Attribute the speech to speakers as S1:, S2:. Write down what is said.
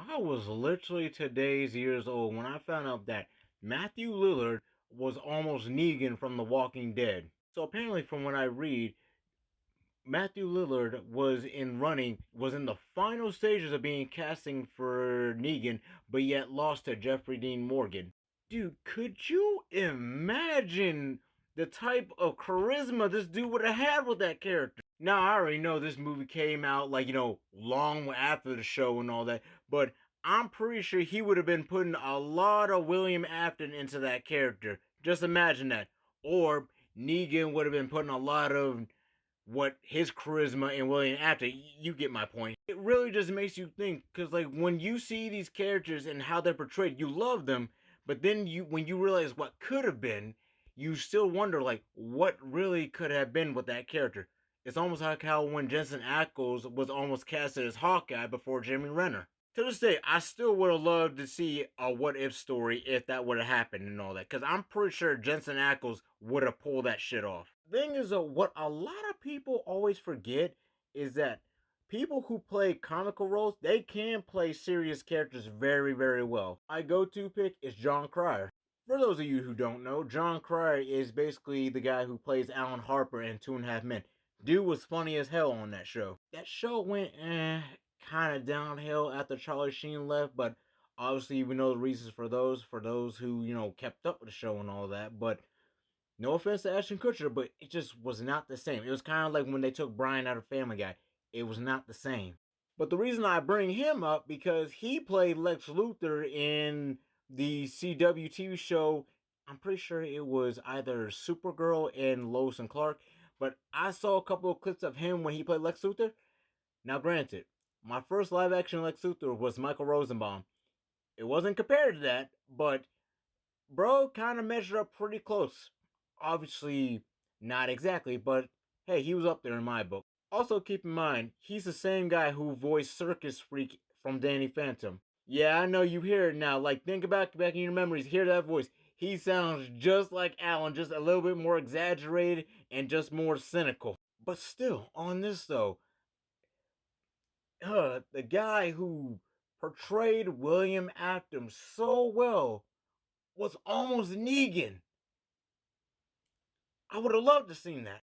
S1: I was literally today's years old when I found out that Matthew Lillard was almost Negan from The Walking Dead. So apparently, from what I read, Matthew Lillard was in the final stages of being casting for Negan, but yet lost to Jeffrey Dean Morgan. Dude, could you imagine the type of charisma this dude would have had with that character? Now, I already know this movie came out long after the show and all that, but I'm pretty sure he would have been putting a lot of William Afton into that character. Just imagine that. Or Negan would have been putting a lot of what his charisma and William Afton. You get my point. It really just makes you think because when you see these characters and how they're portrayed, you love them, but then when you realize what could have been, you still wonder what really could have been with that character. It's almost like how when Jensen Ackles was almost casted as Hawkeye before Jeremy Renner. To this day, I still would have loved to see a what if story if that would have happened and all that. Because I'm pretty sure Jensen Ackles would have pulled that shit off. Thing is, what a lot of people always forget is that people who play comical roles, they can play serious characters very, very well. My go-to pick is John Cryer. For those of you who don't know, John Cryer is basically the guy who plays Alan Harper in Two and a Half Men. Dude was funny as hell on that show. That show went kind of downhill after Charlie Sheen left, but obviously we know the reasons for those who kept up with the show and all that. But no offense to Ashton Kutcher, but it just was not the same. It was kind of like when they took Brian out of Family Guy. It was not the same. But the reason I bring him up because he played Lex Luthor in the CW TV show. I'm pretty sure it was either Supergirl and Lois and Clark. But I saw a couple of clips of him when he played Lex Luthor. Now, granted, my first live action Lex Luthor was Michael Rosenbaum. It wasn't compared to that, but bro kind of measured up pretty close. Obviously, not exactly, but hey, he was up there in my book. Also, keep in mind, he's the same guy who voiced Circus Freak from Danny Phantom. Yeah, I know you hear it now. Think about back in your memories, hear that voice. He sounds just like Alan, just a little bit more exaggerated and just more cynical. But still, on this though, the guy who portrayed William Afton so well was almost Negan. I would have loved to seen that.